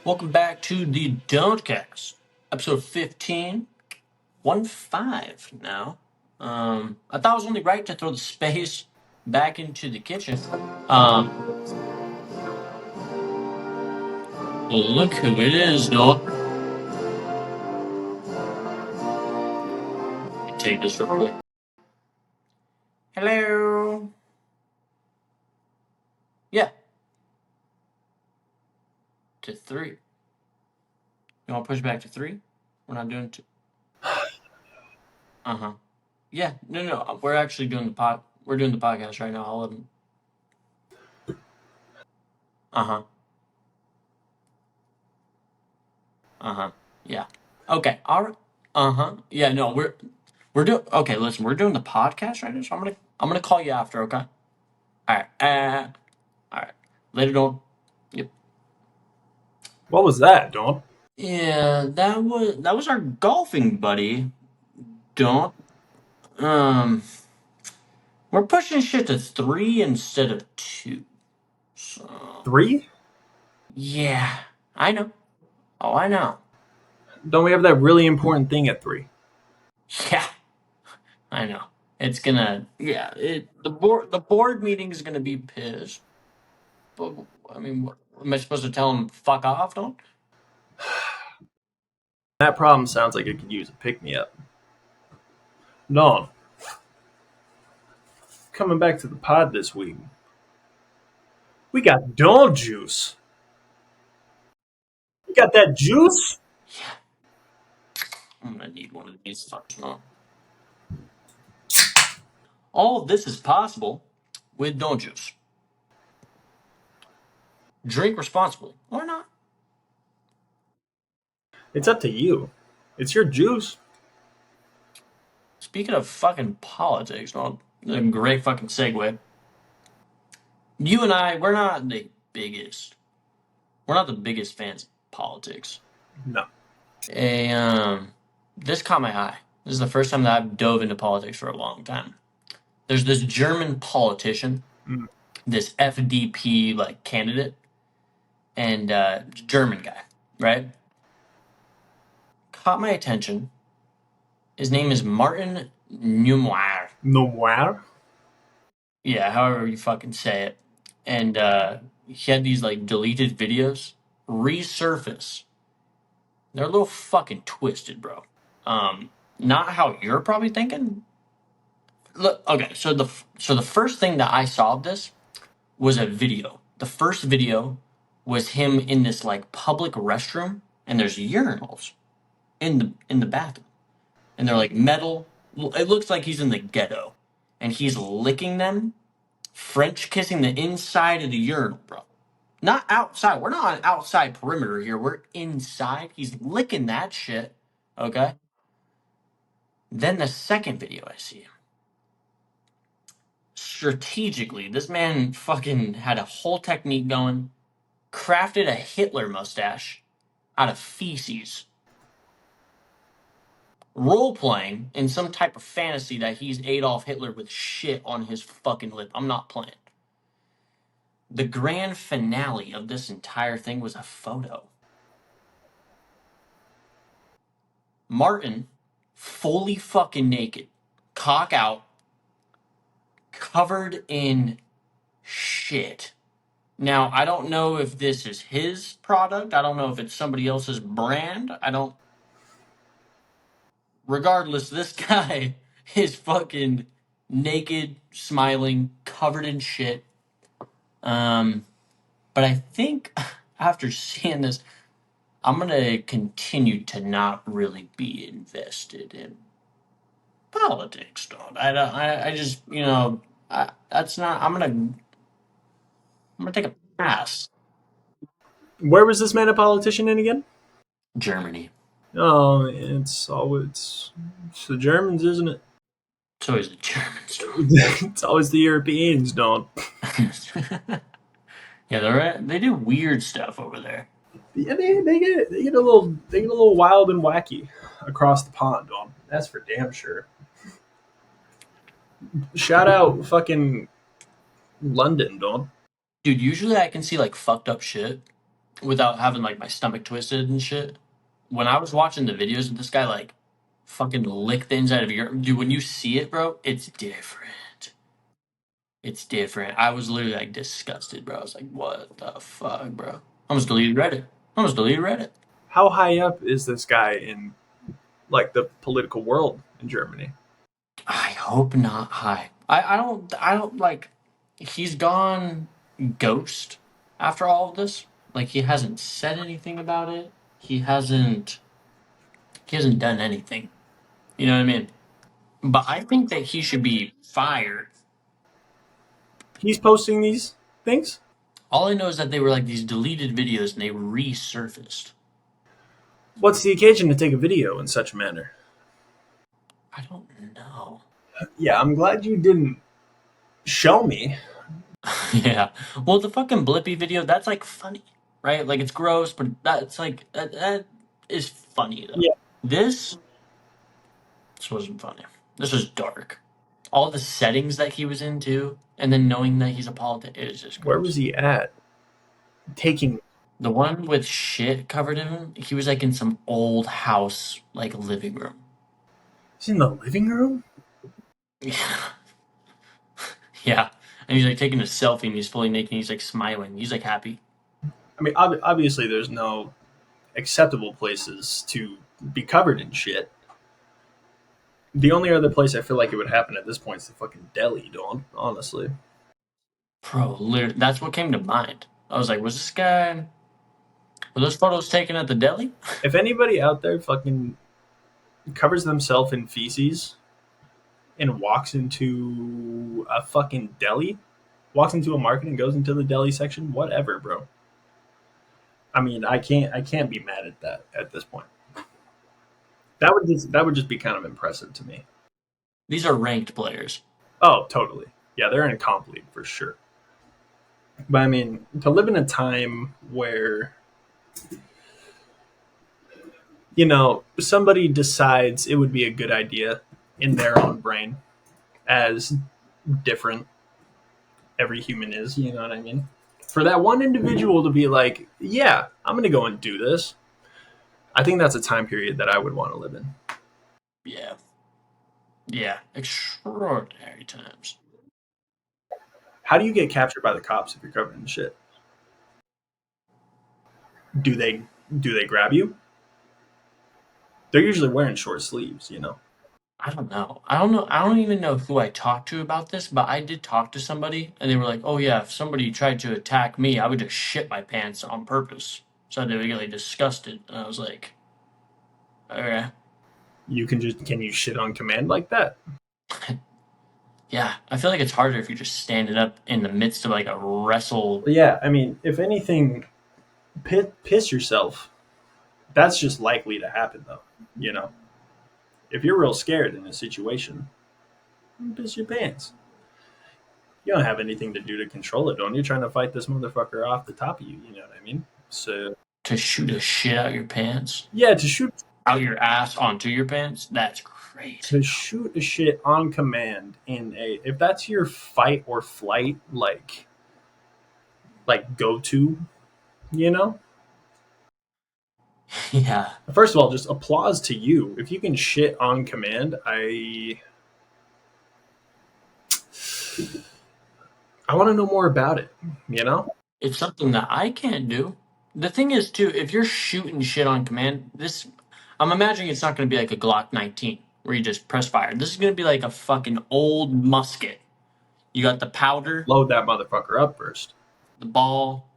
Welcome back to the Dodecast, episode 15, 1-5 now. I thought it was only right to throw the space back into the kitchen. Look who it is, Noah. Take this real quick. Hello. Yeah. To 3. You want to push back to 3? We're not doing 2. Uh-huh. Yeah. No. We're actually doing we're doing the podcast right now. I'll let them. Uh-huh. Uh-huh. Yeah. Okay. All right. Uh-huh. Yeah, no, we're doing okay, listen, we're doing the podcast right now, so I'm gonna call you after, okay? Alright. Alright. Later on. Yep. What was that, Don? Yeah, that was our golfing buddy, Don't. Um we're pushing shit to 3 instead of 2. So 3? yeah. I know. Oh, I know. Don't we have that really important thing at 3? Yeah, I know. It's gonna the board meeting is gonna be pissed. But I mean, what, am I supposed to tell him fuck off? Don't. That problem sounds like it could use a pick-me-up. Don, coming back to the pod this week, we got Don juice. We got that juice? Yeah, I'm gonna need one of these fucks. No. All of this is possible with Don't Juice. Drink responsibly or not. It's up to you. It's your juice. Speaking of fucking politics, no, a great fucking segue. You and I, we're not the biggest. We're not the biggest fans of politics. No. This caught my eye. This is the first time that I've dove into politics for a long time. There's this German politician, Mm. this FDP like candidate, and German guy, right? Caught my attention. His name is Martin Neumayer. Noir? Yeah, however you fucking say it. And he had these like deleted videos resurface. They're a little fucking twisted, bro. Not how you're probably thinking. Look, okay, so the first thing that I saw of this was a video. The first video was him in this like public restroom, and there's urinals in the bathroom, and they're like metal. It looks like he's in the ghetto, and he's licking them, French kissing the inside of the urinal, bro. Not outside. We're not on outside perimeter here. We're inside. He's licking that shit. Okay. Then the second video I see him. Strategically, this man fucking had a whole technique going, crafted a Hitler mustache out of feces, role playing in some type of fantasy that he's Adolf Hitler with shit on his fucking lip. I'm not playing. The grand finale of this entire thing was a photo. Martin, fully fucking naked, cock out, covered in shit. Now, I don't know if this is his product. I don't know if it's somebody else's brand. I don't. Regardless, this guy is fucking naked, smiling, covered in shit. But I think after seeing this, I'm gonna continue to not really be invested in politics, dog. I don't. I just that's not. I'm gonna take a pass. Where was this man a politician in again? Germany. Oh, it's the Germans, isn't it? It's always the Germans, dog. It's always the Europeans, Don. Yeah, they do weird stuff over there. Yeah, they get a little wild and wacky across the pond, Don. That's for damn sure. Shout out fucking London, Don. Dude, usually I can see like fucked up shit without having like my stomach twisted and shit. When I was watching the videos of this guy like fucking lick the inside of your dude, when you see it, bro, it's different. It's different. I was literally like disgusted, bro. I was like, what the fuck, bro? I almost deleted Reddit. I almost deleted Reddit. How high up is this guy in like the political world in Germany? I hope not high. I don't like he's gone ghost after all of this. Like he hasn't said anything about it. He hasn't done anything. You know what I mean? But I think that he should be fired. He's posting these things. All I know is that they were like these deleted videos and they resurfaced. What's the occasion to take a video in such a manner? I don't know. Yeah, I'm glad you didn't show me. Yeah. Well, the fucking Blippy video, that's like funny, right? Like it's gross, but that's like that is funny though. Yeah, This this wasn't funny. This was dark. All the settings that he was into, and then knowing that he's a politician, it is just where was gross. he at? Taking. The one with shit covered in him, he was like in some old house, like living room. He's in the living room. Yeah. Yeah. And he's like taking a selfie and he's fully naked and he's like smiling. He's like happy. I mean, obviously, there's no acceptable places to be covered in shit. The only other place I feel like it would happen at this point is the fucking deli, Dawn. Honestly, Bro, literally, that's what came to mind. I was like, was this guy, were those photos taken at the deli? if anybody out there fucking covers themselves in feces and walks into a fucking deli, walks into a market and goes into the deli section, whatever, bro. I mean, I can't be mad at that at this point. That would just be kind of impressive to me. These are ranked players. Oh, totally. Yeah, they're in a comp league for sure. But I mean, to live in a time where somebody decides it would be a good idea in their own brain, as different every human is, you know what I mean? For that one individual to be like, yeah, I'm going to go and do this, I think that's a time period that I would want to live in. Yeah. Yeah. Extraordinary times. How do you get captured by the cops if you're covered in shit? Do they grab you? They're usually wearing short sleeves, you know. I don't know. I don't know. I don't even know who I talked to about this, but I did talk to somebody and they were like, oh yeah, if somebody tried to attack me, I would just shit my pants on purpose. So they would get like disgusted. And I was like, okay. Can you shit on command like that? Yeah. I feel like it's harder if you're just standing up in the midst of like a wrestle. Yeah, I mean, if anything, piss yourself. That's just likely to happen, though. You know, if you're real scared in a situation, piss your pants. You don't have anything to do to control it, don't you? Trying to fight this motherfucker off the top of you. You know what I mean? So To shoot a shit out your pants, yeah, to shoot out your ass onto your pants, that's crazy, to bro. shoot a shit on command in a if that's your fight or flight like go to, you know. Yeah. First of all, just applause to you if you can shit on command. I want to know more about it. You know, It's something that I can't do. The thing is, too, if you're shooting shit on command, I'm imagining it's not going to be like a Glock 19 where you just press fire. This is going to be like a fucking old musket. You got the powder, load that motherfucker up first. the ball,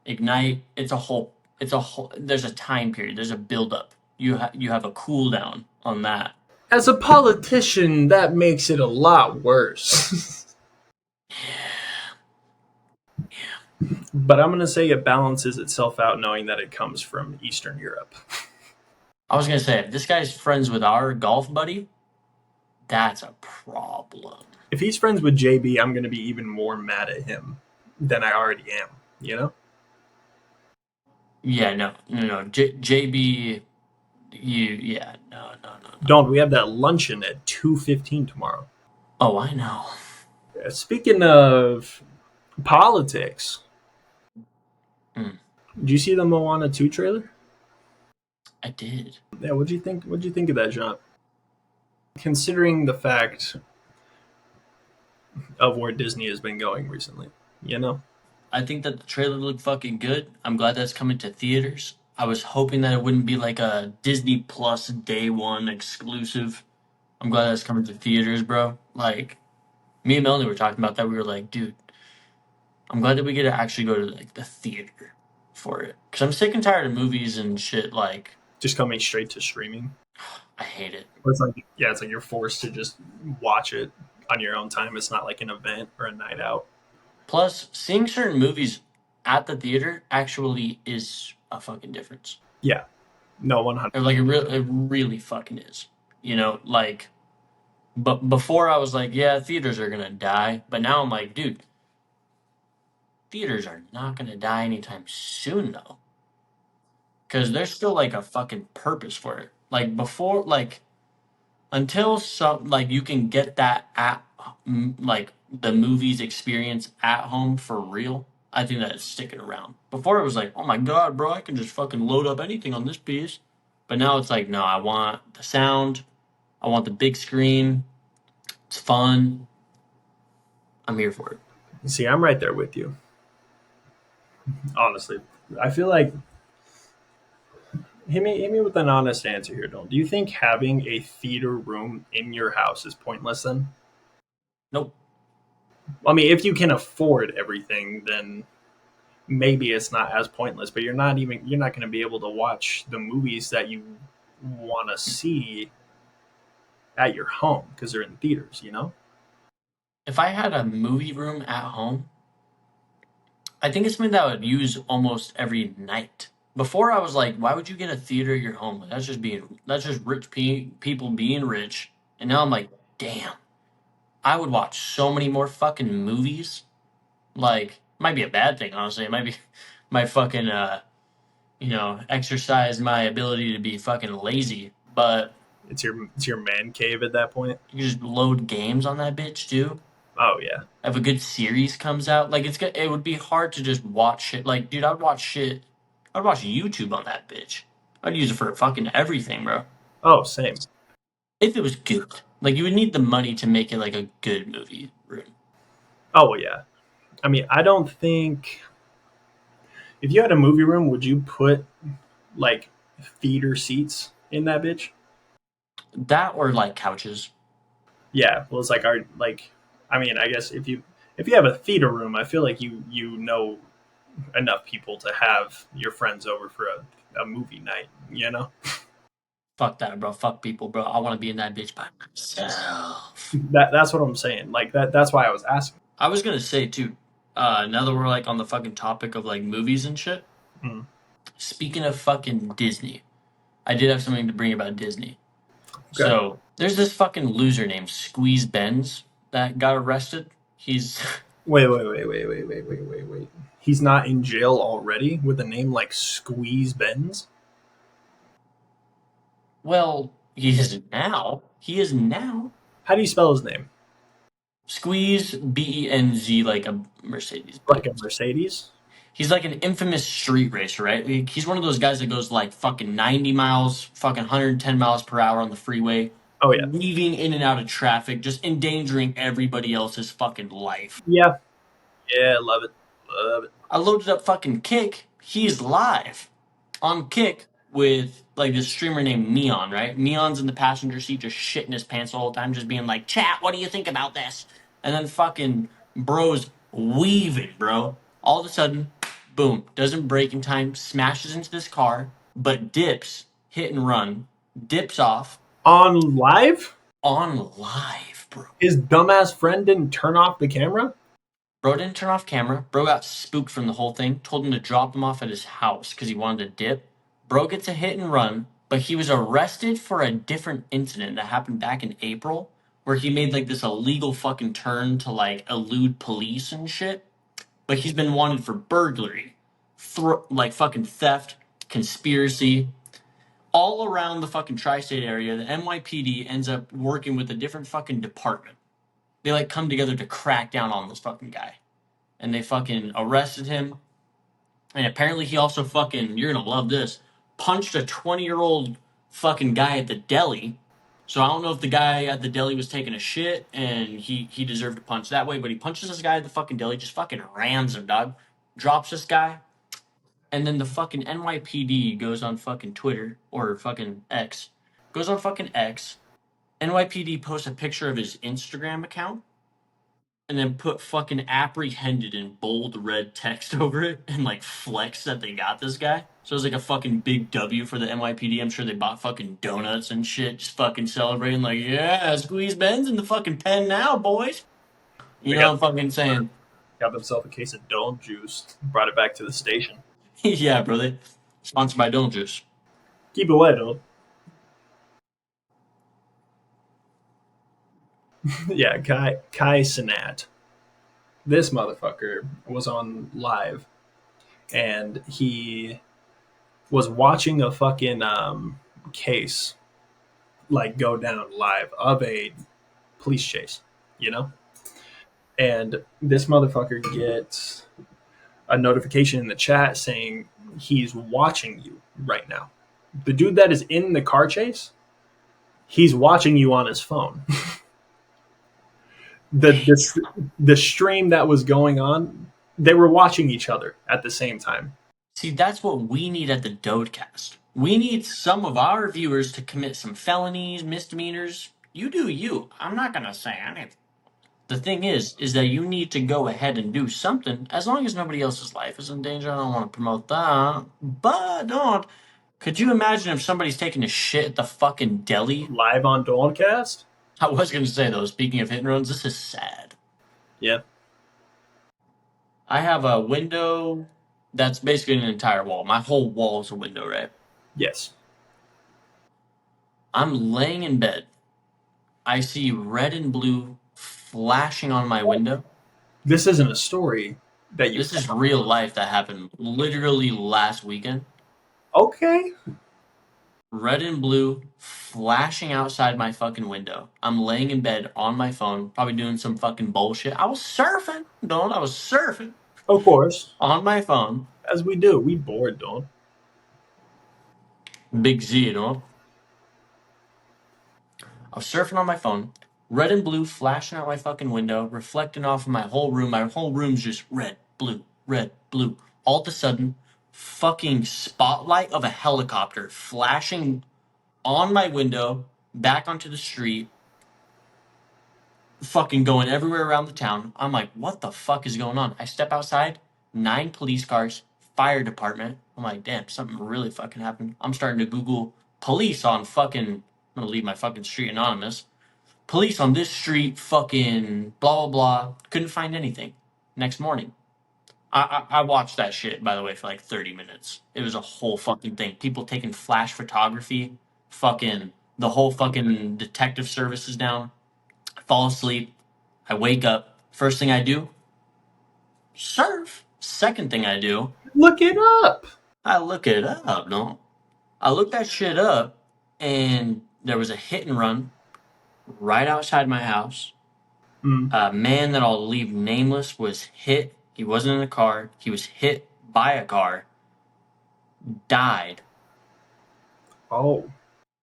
ignite. There's a time period. There's a buildup. You have a cooldown on that. As a politician, that makes it a lot worse. But I'm going to say it balances itself out knowing that it comes from Eastern Europe. I was going to say, if this guy's friends with our golf buddy, that's a problem. If he's friends with JB, I'm going to be even more mad at him than I already am, you know? Yeah, no, no, no. JB, yeah, no, no, no, no. Don't we have that luncheon at 2:15 tomorrow? Oh, I know. Speaking of politics, Mm. Did you see the Moana 2 trailer? I did. Yeah, what'd you think? What'd you think of that, John? Considering the fact of where Disney has been going recently, you know? I think that the trailer looked fucking good. I'm glad that's coming to theaters. I was hoping that it wouldn't be like a Disney Plus day one exclusive. I'm glad that's coming to theaters, bro. Like, me and Melanie were talking about that. We were like, dude, I'm glad that we get to actually go to like the theater for it. Cause I'm sick and tired of movies and shit. Like, Just coming straight to streaming. I hate it. Or it's like, yeah, it's like you're forced to just watch it on your own time. It's not like an event or a night out. Plus, seeing certain movies at the theater actually is a fucking difference. Yeah, no, 100. Or like it really fucking is. You know, like, but before I was like, yeah, theaters are gonna die. But now I'm like, dude, theaters are not gonna die anytime soon though. Cause there's still like a fucking purpose for it. Like before, like until some like you can get that at like the movies experience at home for real. I think that it's sticking around. Before it was like, oh my god, bro, I can just fucking load up anything on this piece. But now it's like, no, I want the sound. I want the big screen. It's fun. I'm here for it. See, I'm right there with you. Honestly, I feel like hit me with an honest answer here, Don't. Do you think having a theater room in your house is pointless then? Nope. I mean, if you can afford everything, then maybe it's not as pointless. But you're not going to be able to watch the movies that you want to see at your home because they're in theaters. You know? If I had a movie room at home, I think it's something that I would use almost every night. Before I was like, why would you get a theater at your home? Like, that's just rich people being rich. And now I'm like, damn, I would watch so many more fucking movies. Like, might be a bad thing, honestly. It might be my fucking exercise my ability to be fucking lazy. But It's your man cave at that point. you can just load games on that bitch too. Oh yeah. If a good series comes out, like it would be hard to just watch shit. Like, dude, I'd watch shit. I'd watch YouTube on that bitch. I'd use it for fucking everything, bro. Oh, same. If it was good, like you would need the money to make it like a good movie room. Oh yeah. I mean, I don't think if you had a movie room, would you put like theater seats in that bitch? That or like couches. Yeah. Well, it's like our like. I mean, I guess if you have a theater room, I feel like you know enough people to have your friends over for a movie night. You know. Fuck that, bro. Fuck people, bro. I want to be in that bitch by myself. That's what I'm saying. Like that. That's why I was asking. I was gonna say too. Now that we're like on the fucking topic of like movies and shit. Mm. Speaking of fucking Disney, I did have something to bring about Disney. Okay. So there's this fucking loser named Squeeze Benz that got arrested. He's Wait. He's not in jail already with a name like Squeeze Benz. well, he is now. He is now. How do you spell his name? Squeeze Benz like a Mercedes Like a Benz. Mercedes? He's like an infamous street racer, right? Like, he's one of those guys that goes like fucking 90 miles, fucking 110 miles per hour on the freeway, Oh yeah. weaving in and out of traffic, just endangering everybody else's fucking life. Yeah. Yeah. Love it. Love it. I loaded up fucking Kick. He's live on Kick with like this streamer named Neon, right? Neon's in the passenger seat just shitting his pants all the time, just being like, chat, what do you think about this? And then fucking bro's weaving, bro. All of a sudden, boom, doesn't brake in time, smashes into this car, but dips, hit and run, dips off On live? on live, bro. His dumbass friend didn't turn off the camera? Bro didn't turn off camera. Bro got spooked from the whole thing. Told him to drop him off at his house because he wanted to dip. Bro gets a hit and run, but he was arrested for a different incident that happened back in April where he made like this illegal fucking turn to like elude police and shit. But he's been wanted for burglary, like fucking theft, conspiracy. All around the fucking tri-state area, the NYPD ends up working with a different fucking department. They like come together to crack down on this fucking guy and they fucking arrested him. And apparently he also fucking, you're gonna love this, punched a 20-year-old fucking guy at the deli. So I don't know if the guy at the deli was taking a shit and he deserved to punch that way, but he punches this guy at the fucking deli, just fucking rams him, dog. Drops this guy, and then the fucking NYPD goes on fucking Twitter or fucking X. Goes on fucking X. NYPD posts a picture of his Instagram account and then put fucking apprehended in bold red text over it and like flex that they got this guy. So it was like a fucking big W for the NYPD. I'm sure they bought fucking donuts and shit, just fucking celebrating like, yeah, squeeze Ben's in the fucking pen now, boys. You They know what I'm fucking saying? got themselves a case of Dome juice, brought it back to the station. Yeah, bro. They sponsored by Don't Juice. Keep it away, Dome. Yeah, Kai Sinat. This motherfucker was on live, and he was watching a fucking case like go down live of a police chase, you know? And this motherfucker gets a notification in the chat saying he's watching you right now. The dude that is in the car chase, he's watching you on his phone. The stream that was going on, they were watching each other at the same time. See, that's what we need at the Dodecast. We need some of our viewers to commit some felonies, misdemeanors. You do you. I'm not gonna say anything. The thing is that you need to go ahead and do something as long as nobody else's life is in danger. I don't want to promote that. But don't. Could you imagine if somebody's taking a shit at the fucking deli? Live on Dodecast? I was gonna say though, speaking of hit and runs, this is sad. Yeah. I have a window that's basically an entire wall. My whole wall is a window, right? Yes. I'm laying in bed. I see red and blue flashing on my window. This isn't a story that you This is found. real life that happened literally last weekend. Okay. Red and blue flashing outside my fucking window. I'm laying in bed on my phone, probably doing some fucking bullshit. I was surfing, don't I was surfing Of course. on my phone. As we do. We bored, don't. Big Z, you know. I was surfing on my phone. Red and blue flashing out my fucking window, reflecting off of my whole room. My whole room's just red, blue, red, blue. All of a sudden, fucking spotlight of a helicopter flashing on my window, back onto the street, fucking going everywhere around the town. I'm like, what the fuck is going on? I step outside, 9 police cars, fire department. I'm like, damn, something really fucking happened. I'm starting to Google police on fucking, I'm gonna leave my fucking street anonymous. Police on this street, fucking blah, blah, blah. Couldn't find anything. Next morning. I watched that shit, by the way, for like 30 minutes. It was a whole fucking thing. People taking flash photography, fucking, the whole fucking detective service is down. I fall asleep. I wake up. First thing I do, surf. Second thing I do, Look it up. I look it up, no? I look that shit up, and there was a hit and run right outside my house. Mm. A man that I'll leave nameless was hit. He wasn't in a car. He was hit by a car, died. Oh.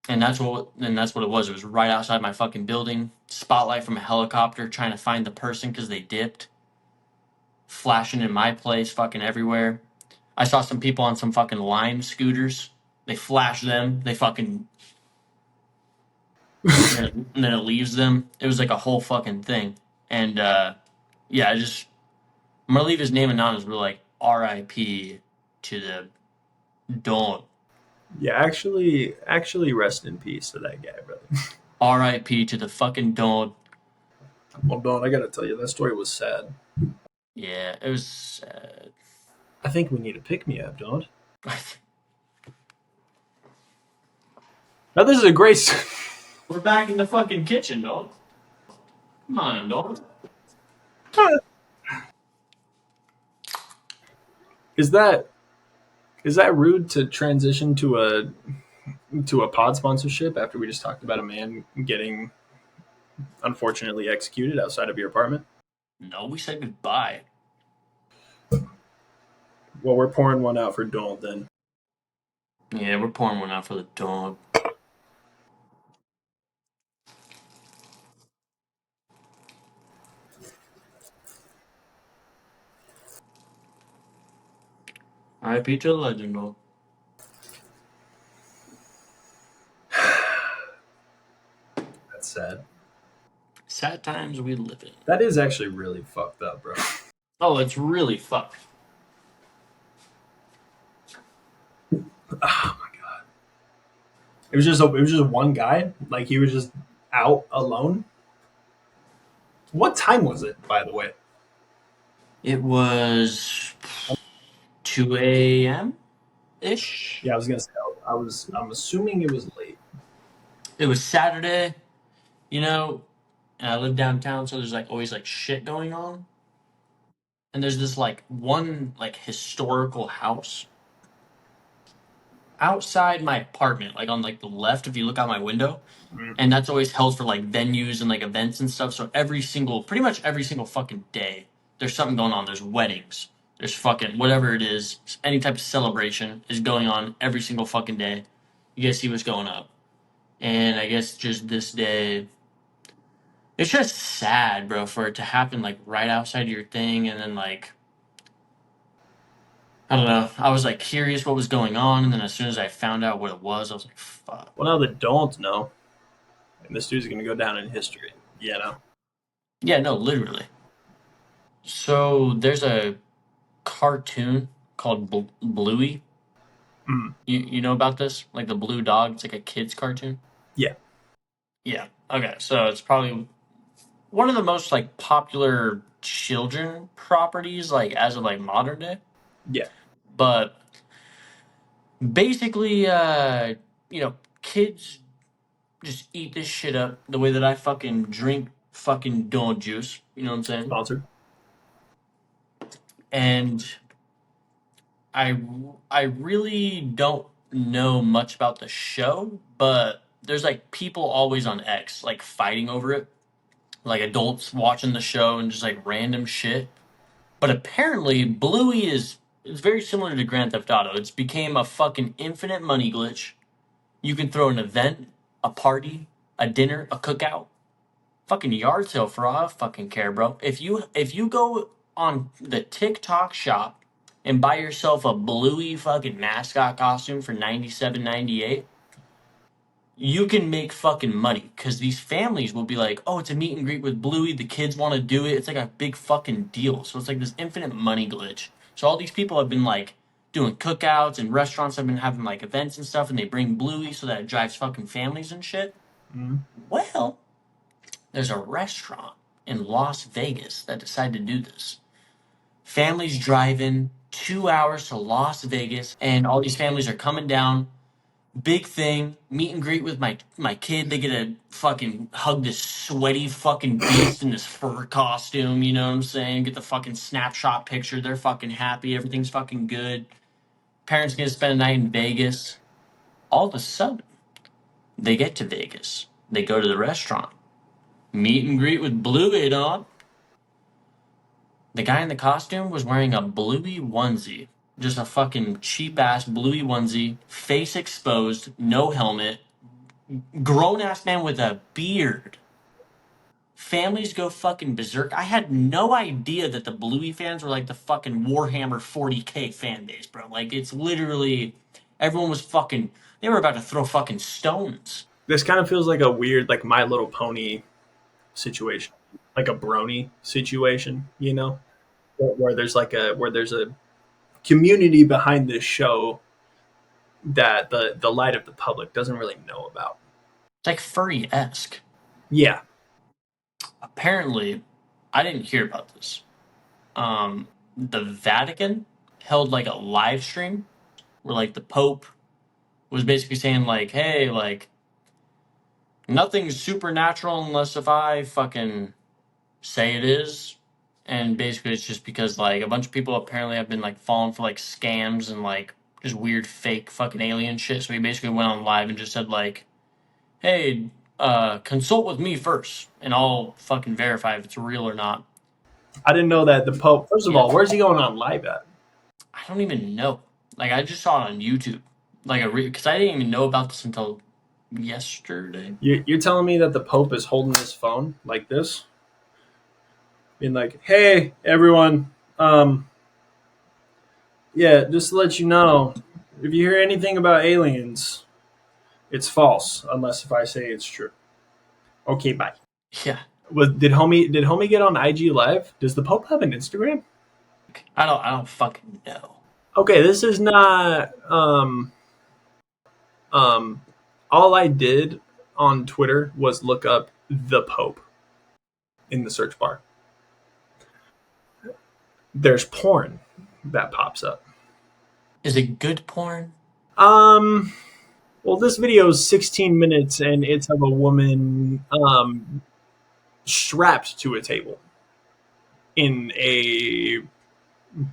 And that's what it was. It was right outside my fucking building. Spotlight from a helicopter trying to find the person because they dipped. Flashing in my place, fucking everywhere. I saw some people on some fucking Lime scooters. They flash them. They fucking and then it leaves them. It was like a whole fucking thing. And yeah, I'm gonna leave his name anonymous. We're like R.I.P. to the Don't. Yeah, actually rest in peace to that guy, brother. R.I.P. to the fucking Don't. Well, Don, I gotta tell you, that story was sad. Yeah, it was sad. I think we need a pick me up, Don. Now, this is a great. We're back in the fucking kitchen, Don't. Come on, Don't. is that is that rude to transition to a pod sponsorship after we just talked about a man getting unfortunately executed outside of your apartment? No, we said goodbye. Well, we're pouring one out for Donald then. Yeah, we're pouring one out for the dog. R.I.P. to the legend, dog. That's sad. Sad times we live in. That is actually really fucked up, bro. Oh, it's really fucked. Oh my god. It was just one guy. Like he was just out alone. What time was it, by the way? It was 2 a.m. ish. Yeah, I was gonna say I'm assuming it was late. It was Saturday, you know, and I live downtown, so there's like always like shit going on. And there's this like one like historical house outside my apartment, like on like the left if you look out my window. Mm. And that's always held for like venues and like events and stuff. So pretty much every single fucking day, there's something going on. There's weddings. There's fucking whatever it is, any type of celebration is going on every single fucking day. You guys see what's going up. And I guess just this day, it's just sad, bro, for it to happen like right outside of your thing. And then like, I don't know. I was like curious what was going on. And then as soon as I found out what it was, I was like, fuck. Well, now that don't know, and this dude's gonna go down in history. You know. Yeah, no, literally. So there's a cartoon called Bluey. Mm. You know about this? Like the blue dog. It's like a kids cartoon. Yeah. Yeah. Okay. So it's probably one of the most like popular children properties, like as of like modern day. Yeah. But basically, kids just eat this shit up the way that I fucking drink fucking donut juice. You know what I'm saying? Sponsored. And I I really don't know much about the show, but there's like people always on X like fighting over it, like adults watching the show and just like random shit. But apparently, Bluey is very similar to Grand Theft Auto. It's became a fucking infinite money glitch. You can throw an event, a party, a dinner, a cookout, fucking yard sale for all I fucking care, bro. If you go on the TikTok shop and buy yourself a Bluey fucking mascot costume for 97.98, you can make fucking money because these families will be like, oh, it's a meet and greet with Bluey. The kids want to do it. It's like a big fucking deal. So it's like this infinite money glitch. So all these people have been like doing cookouts and restaurants have been having like events and stuff, and they bring Bluey so that it drives fucking families and shit. Mm. Well, there's a restaurant in Las Vegas that decided to do this. Families driving 2 hours to Las Vegas, and all these families are coming down. Big thing, meet and greet with my kid. They get to fucking hug this sweaty fucking beast in this fur costume. You know what I'm saying? Get the fucking snapshot picture. They're fucking happy. Everything's fucking good. Parents gonna spend a night in Vegas. All of a sudden, they get to Vegas. They go to the restaurant. Meet and greet with Bluey on. The guy in the costume was wearing a Bluey onesie. Just a fucking cheap ass Bluey onesie, face exposed, no helmet, grown ass man with a beard. Families go fucking berserk. I had no idea that the Bluey fans were like the fucking Warhammer 40K fan base, bro. Like, it's literally everyone was fucking. They were about to throw fucking stones. This kind of feels like a weird, like My Little Pony situation, like a brony situation. You know, where there's a community behind this show that the light of the public doesn't really know about. It's like furry esque. Yeah. Apparently, I didn't hear about this. The Vatican held like a live stream where like the Pope was basically saying like, "Hey, like nothing's supernatural unless if I fucking say it is." And basically, it's just because like a bunch of people apparently have been like falling for like scams and like just weird fake fucking alien shit. So he basically went on live and just said like, "Hey, consult with me first, and I'll fucking verify if it's real or not." I didn't know that the Pope. First of Yeah. all, where's he going on live at? I don't even know. Like I just saw it on YouTube. Like because I didn't even know about this until yesterday. You're telling me that the Pope is holding his phone like this, being like, "Hey, everyone, yeah, just to let you know, if you hear anything about aliens, it's false, unless if I say it's true." Okay, bye. Yeah. Did homie get on IG Live? Does the Pope have an Instagram? I don't fucking know. Okay, this is not um all I did on Twitter was look up the Pope in the search bar. There's porn that pops up. Is it good porn? Um well, this video is 16 minutes and it's of a woman strapped to a table in a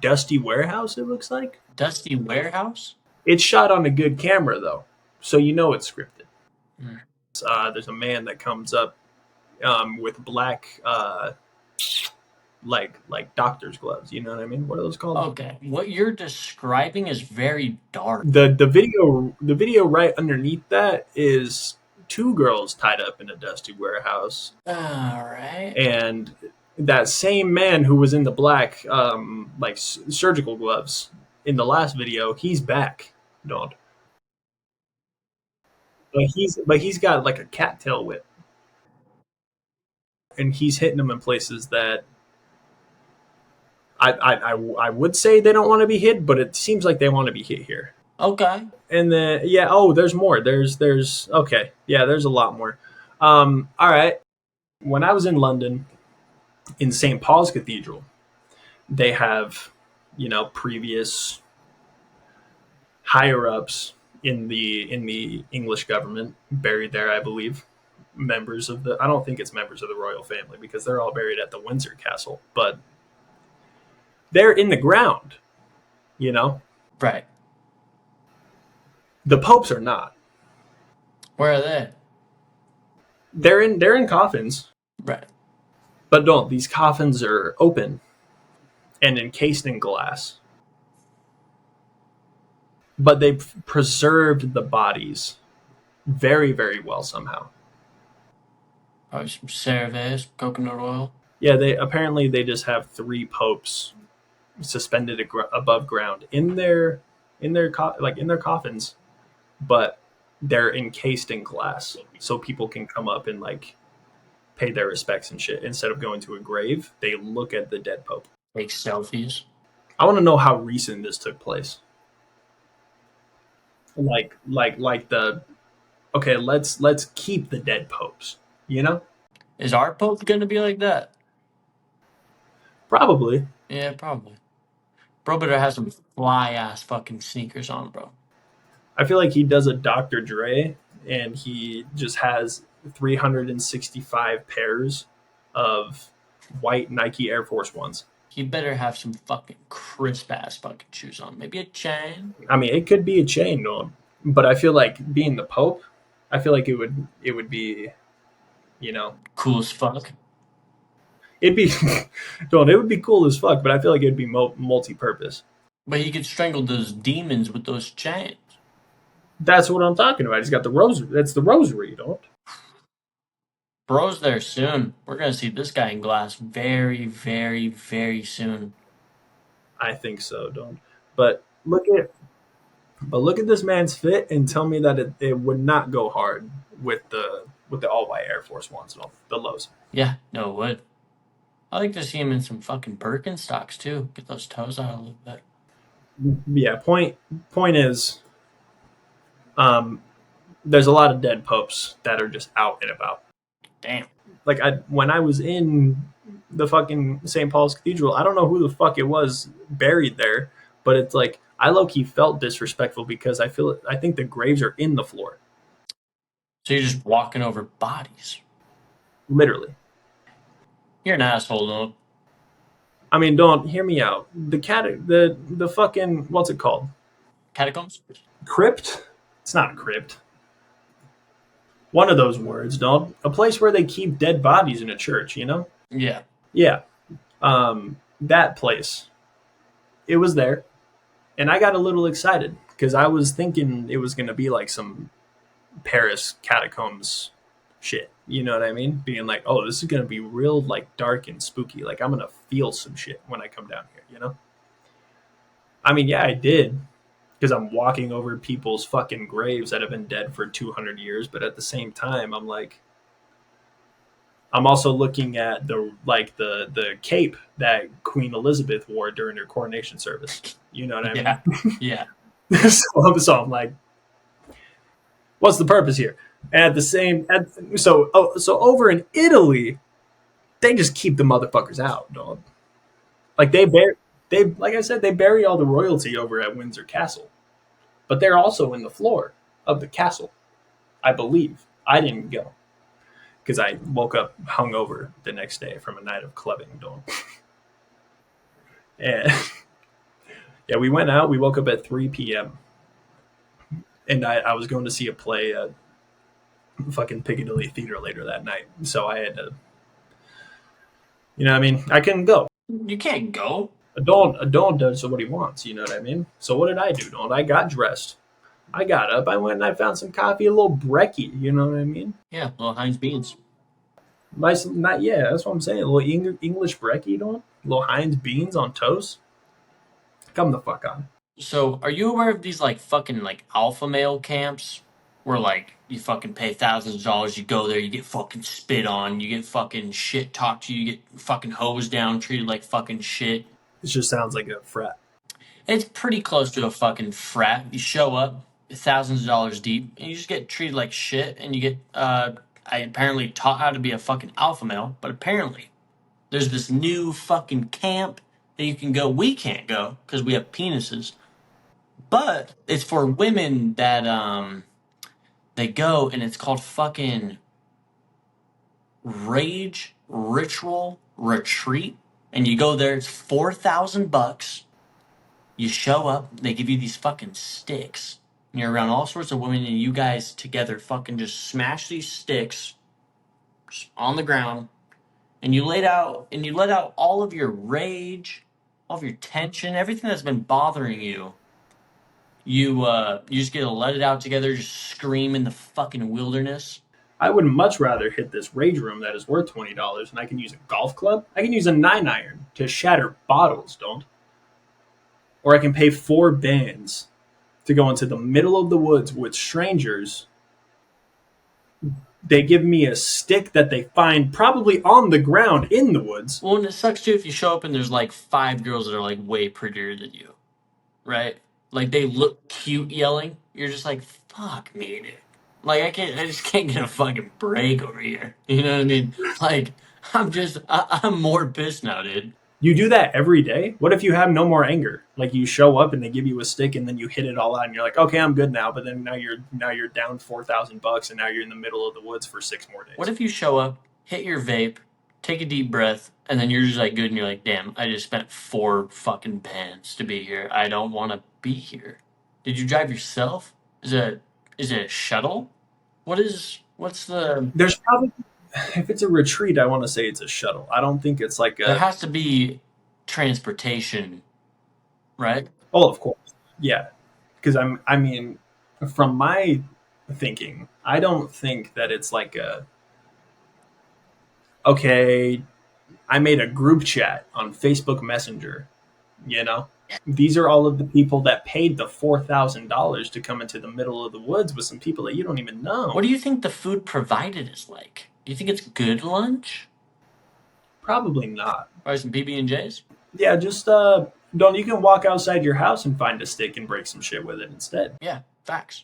dusty warehouse, it looks like. Dusty Warehouse? It's shot on a good camera though. So you know it's scripted. Hmm. There's a man that comes up with black like doctor's gloves. You know what I mean? What are those called? Okay. What you're describing is very dark. The video right underneath that is two girls tied up in a dusty warehouse, Alright. and that same man who was in the black like surgical gloves in the last video, he's back. Don't. But he's got like a cattail whip, and he's hitting them in places that I would say they don't want to be hit, but it seems like they want to be hit here. Okay. And then yeah, oh, there's more. There's okay, yeah, there's a lot more. All right. When I was in London, in St. Paul's Cathedral, they have, previous higher ups in the English government buried there, I believe. Members of the I don't think it's members of the royal family because they're all buried at the Windsor Castle, but they're in the ground, you know. Right. The popes are not. Where are they? They're in coffins, Right. but don't these coffins are open and encased in glass. But they've preserved the bodies very, very well somehow. Probably some CeraVe, coconut oil. Yeah, they just have three popes suspended above ground in their coffins, but they're encased in glass, so people can come up and like pay their respects and shit instead of going to a grave. They look at the dead pope. Take selfies. I want to know how recent this took place. Like the okay, let's keep the dead popes. You know, Is our Pope gonna be like that? probably. Yeah, probably. Bro better have some fly ass fucking sneakers on, bro. I feel like he does a Dr. Dre, and he just has 365 pairs of white Nike Air Force Ones. He better have some fucking crisp ass fucking shoes on. Maybe a chain. I mean, it could be a chain, no, but I feel like being the Pope, I feel like it would be, you know, Cool as fuck. it'd be, don't, it would be cool as fuck, but I feel like it'd be multi-purpose. But he could strangle those demons with those chains. That's what I'm talking about. He's got the rosary. That's the rosary, don't? Bro's there soon. We're gonna see this guy in glass very, very, very soon. I think so, don't. But look at this man's fit and tell me that it would not go hard with the all white Air Force Ones and all the lows. Yeah, no, it would. I like to see him in some fucking Birkenstocks too. Get those toes out a little bit. Yeah. Point is, there's a lot of dead popes that are just out and about. Damn. Like when I was in the fucking St. Paul's Cathedral, I don't know who the fuck it was buried there, but it's like I low key felt disrespectful because I think the graves are in the floor, So you're just walking over bodies. literally. You're an asshole, though. I mean, don't hear me out. The fucking what's it called? Catacombs? Crypt? It's not a crypt. One of those words, don't. A place where they keep dead bodies in a church, you know? Yeah. Yeah. That place. It was there. And I got a little excited because I was thinking it was going to be like some Paris catacombs shit. You know what I mean? Being like, oh, this is going to be real like dark and spooky. Like I'm going to feel some shit when I come down here, you know? I mean, yeah, I did because I'm walking over people's fucking graves that have been dead for 200 years, but at the same time, I'm like I'm also looking at the cape that Queen Elizabeth wore during her coronation service. You know what I mean? Yeah. Yeah. So I'm like, what's the purpose here? And at the same, so over in Italy, they just keep the motherfuckers out, dog. Like they like I said, they bury all the royalty over at Windsor Castle, but they're also in the floor of the castle, I believe. I didn't go because I woke up hungover the next day from a night of clubbing, dog. And yeah, we went out. We woke up at 3 p.m. and I was going to see a play at fucking Piccadilly Theater later that night. So I had to, you know what I mean? I couldn't go. You can't go. A don't does what he wants, you know what I mean? So what did I do, don't? I got dressed. I got up. I went and I found some coffee, a little brekkie, you know what I mean? Yeah, little Heinz beans. Nice, not yeah, that's what I'm saying. A little English brekkie, don't? A little Heinz beans on toast. Come the fuck on. So, are you aware of these like fucking like alpha male camps where like you fucking pay thousands of dollars, you go there, you get fucking spit on, you get fucking shit talked to, you get fucking hosed down, treated like fucking shit. It just sounds like a frat. It's pretty close to a fucking frat. You show up thousands of dollars deep, and you just get treated like shit, and you get I apparently taught how to be a fucking alpha male, but apparently there's this new fucking camp that you can go. We can't go because we have penises. But it's for women that they go and it's called fucking Rage Ritual Retreat. And you go there, it's $4,000. You show up, they give you these fucking sticks. And you're around all sorts of women, and you guys together fucking just smash these sticks on the ground, and you let out all of your rage, all of your tension, everything that's been bothering you. You just get to let it out together, just scream in the fucking wilderness. I would much rather hit this rage room that is worth $20 and I can use a golf club. I can use a 9 iron to shatter bottles, don't? Or I can pay 4 bands to go into the middle of the woods with strangers. They give me a stick that they find probably on the ground in the woods. Well, and it sucks too if you show up and there's like five girls that are like way prettier than you, right? Like they look cute yelling. You're just like, fuck me, dude. Like I just can't get a fucking break over here. You know what I mean? Like I'm more pissed now, dude. You do that every day. What if you have no more anger? Like you show up and they give you a stick and then you hit it all out and you're like, okay, I'm good now. But then now you're down $4,000 and now you're in the middle of the woods for 6 more days. What if you show up, hit your vape, take a deep breath, and then you're just like good and you're like, damn, I just spent 4 fucking bands to be here. I don't want to be here. Did you drive yourself? Is it a shuttle? What's the There's probably if it's a retreat, I want to say it's a shuttle. I don't think it's like there a has to be transportation, right? oh, of course, yeah. Because I mean, from my thinking, I don't think that it's like a okay. I made a group chat on Facebook Messenger. You know, these are all of the people that paid the $4,000 to come into the middle of the woods with some people that you don't even What know. do you think the food provided is like? Do you think it's good lunch? Probably not. Probably some PB&Js? Yeah, just don't. You can walk outside your house and find a stick and break some shit with it instead. Yeah, facts.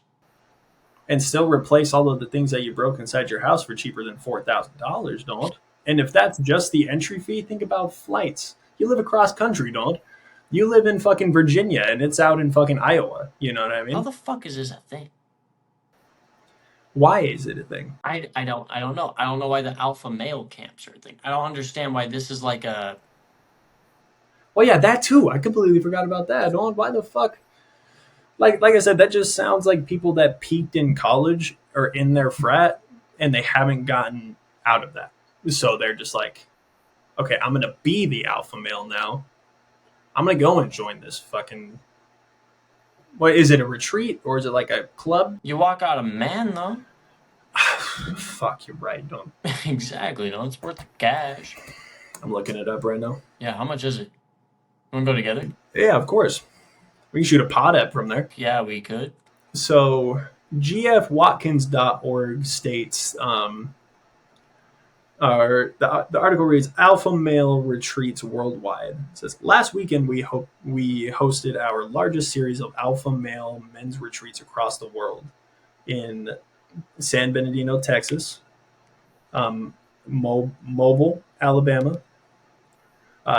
And still replace all of the things that you broke inside your house for cheaper than $4,000, don't. And if that's just the entry fee, think about flights. You live across country, don't. You live in fucking Virginia and it's out in fucking Iowa. You know what I How mean? the fuck is this a thing? Why is it a thing? I don't know. I don't know why the alpha male camps are a thing. I don't understand why this is like a Well, yeah, that too. I completely forgot about that. Don't. Why the fuck? Like I said, that just sounds like people that peaked in college or in their frat and they haven't gotten out of that. So they're just like, okay, I'm gonna be the alpha male now. I'm gonna go and join this fucking What is it? A retreat or is it like a club? You walk out a man though. Fuck, you're right. Don't. Exactly. No, it's worth the cash. I'm looking it up right now. Yeah, how much is it? Want to go together? Yeah, of course. We can shoot a pod app from there. Yeah, we could. So gfwatkins.org states the article reads Alpha Male Retreats Worldwide. It says last weekend we hosted our largest series of alpha male men's retreats across the world in San Bernardino, Texas, Mobile, Alabama,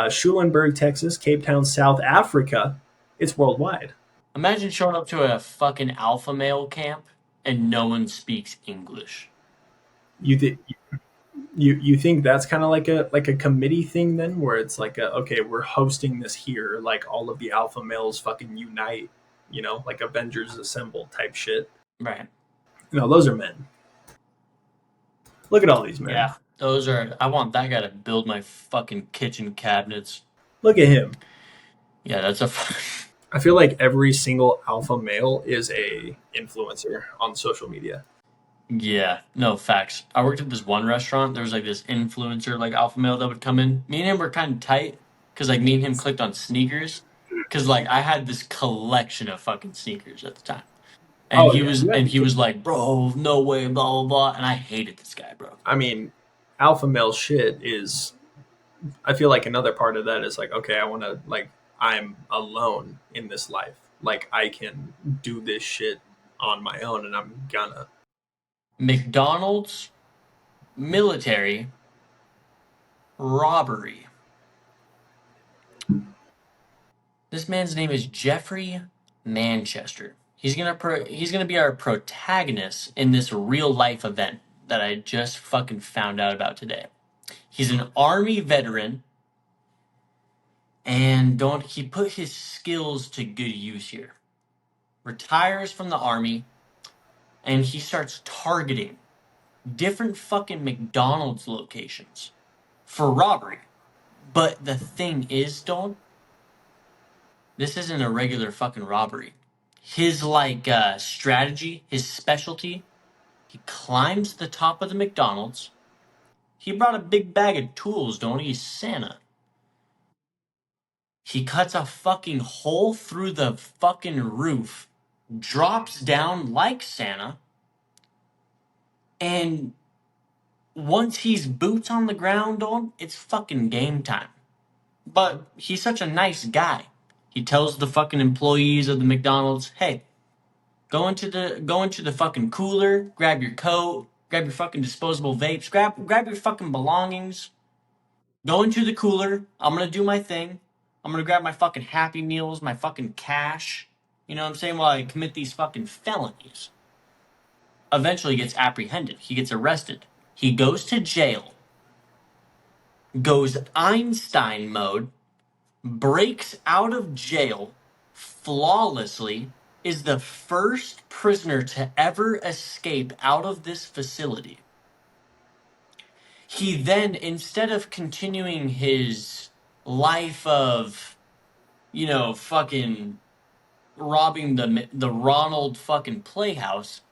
Schulenburg, Texas, Cape Town, South Africa. It's worldwide. Imagine showing up to a fucking alpha male camp and no one speaks English. You th- you think that's kind of like a committee thing then, where it's like okay, we're hosting this here, like all of the alpha males fucking unite, like Avengers Assemble type shit. Right. No, those are men. Look at all these men. Yeah. Those are. I want that guy to build my fucking kitchen cabinets. Look at him. Yeah, that's a. I feel like every single alpha male is a influencer on social media. Yeah, no facts. I worked at this one restaurant. There was like this influencer, like alpha male, that would come in. Me and him were kind of tight because like me and him clicked on sneakers because like I had this collection of fucking sneakers at the time, and Oh he yeah, was you had and to he kick. was like, bro, no way, blah blah blah, and I hated this guy, bro. I mean, alpha male shit is. I feel like another part of that is like, okay, I want to like I'm alone in this life. Like I can do this shit on my own, and I'm gonna. McDonald's, military, robbery. This man's name is Jeffrey Manchester. He's gonna be our protagonist in this real life event that I just fucking found out about today. He's an army veteran, and don't he put his skills to good use here. Retires from the army, and he starts targeting different fucking McDonald's locations for robbery. But the thing is, don't this isn't a regular fucking robbery. His like strategy, his specialty, he climbs to the top of the McDonald's. He brought a big bag of tools, don't he? He's Santa. He cuts a fucking hole through the fucking roof, drops down like Santa, and once he's boots on the ground on, it's fucking game time. But he's such a nice guy. He tells the fucking employees of the McDonald's, "Hey, go into the fucking cooler, grab your coat, grab your fucking disposable vapes, grab your fucking belongings. Go into the cooler. I'm gonna do my thing. I'm gonna grab my fucking Happy Meals, my fucking cash. You know what I'm saying? While I commit these fucking felonies." Eventually, he gets apprehended. He gets arrested. He goes to jail. Goes Einstein mode. Breaks out of jail flawlessly, is the first prisoner to ever escape out of this facility. He then, instead of continuing his life of, fucking robbing the Ronald fucking Playhouse,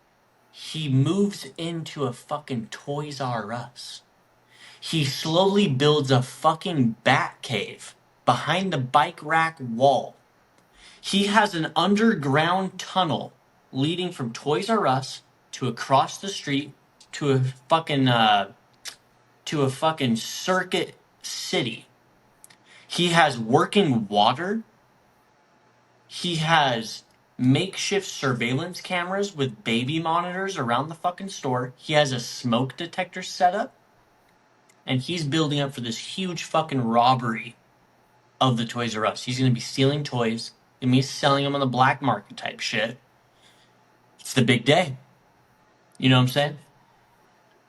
he moves into a fucking Toys R Us. He slowly builds a fucking bat cave behind the bike rack wall. He has an underground tunnel leading from Toys R Us to across the street to a fucking circuit city. He has working water. He has makeshift surveillance cameras with baby monitors around the fucking store. He has a smoke detector set up. And he's building up for this huge fucking robbery of the Toys R Us. He's going to be stealing toys and me selling them on the black market type shit. It's the big day. You know what I'm saying?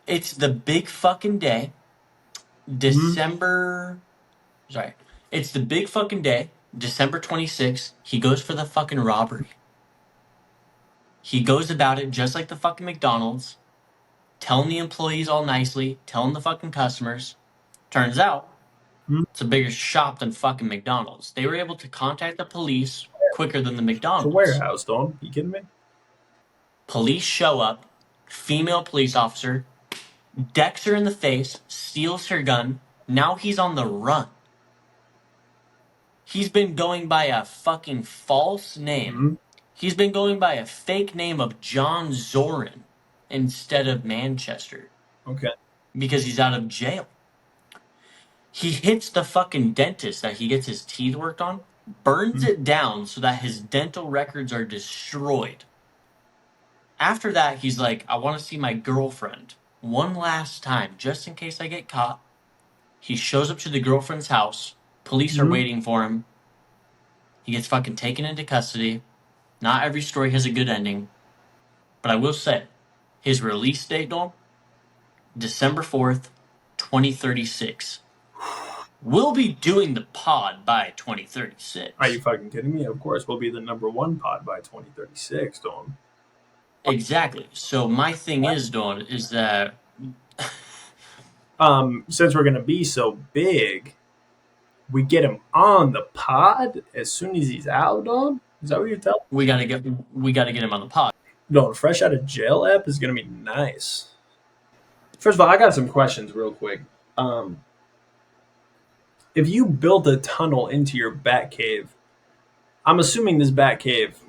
It's the big fucking day. Mm-hmm. December. Sorry. It's the big fucking day. December 26th. He goes for the fucking robbery. He goes about it just like the fucking McDonald's, telling the employees all nicely, telling the fucking customers. Turns out, it's a bigger shop than fucking McDonald's. They were able to contact the police quicker than the It's a McDonald's. warehouse, Don. You kidding me? Police show up, female police officer, decks her in the face, steals her gun. Now he's on the run. He's been going by a fucking false name. Mm-hmm. He's been going by a fake name of John Zorin instead of Manchester Okay. because he's out of jail. He hits the fucking dentist that he gets his teeth worked on, burns Mm-hmm. it down so that his dental records are destroyed. After that, he's like, I want to see my girlfriend one last time, just in case I get caught. He shows up to the girlfriend's house. Police are Mm-hmm. waiting for him. He gets fucking taken into custody. Not every story has a good ending. But I will say, his release date, Dom, December 4th, 2036. We'll be doing the pod by Are you 2036. fucking kidding me? Of course, we'll be the #1 pod by 2036, Don. Exactly. So my thing is, Dawn, is that Since we're gonna be so big, we get him on the pod as soon as he's out, Don. Is that what you're telling we gotta get him on the pod. me? Don, fresh out of jail app is gonna be nice. First of all, I got some questions real quick. If you built a tunnel into your bat cave, I'm assuming this bat cave,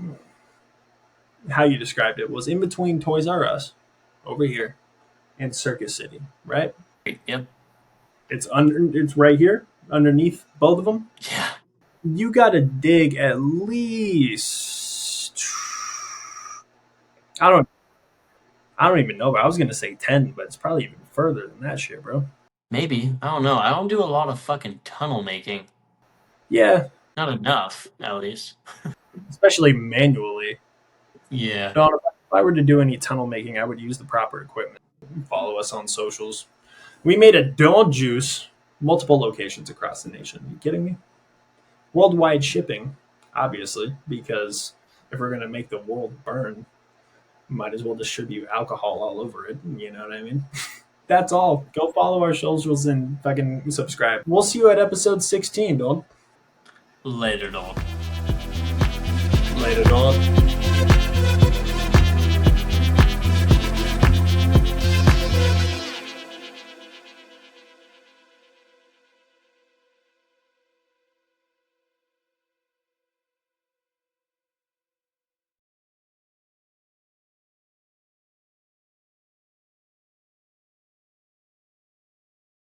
how you described it, was in between Toys R Us over here and Circus City, right? Yep. It's right here underneath both of them. Yeah. You got to dig at least I don't I don't even know, but I was gonna say 10, but it's probably even further than that shit, bro. Maybe. I don't know. I don't do a lot of fucking tunnel making. Yeah, Not enough, at least. especially manually. Yeah. No, if I were to do any tunnel making, I would use the proper equipment. Follow us on socials. We made a Dawn juice, multiple locations across the nation. Are you kidding me? Worldwide shipping, obviously, because if we're gonna make the world burn, might as well distribute alcohol all over it. You know what I mean? That's all. Go follow our socials and fucking subscribe. We'll see you at episode 16, Dawn. Later, Dawn. Later, Dawn.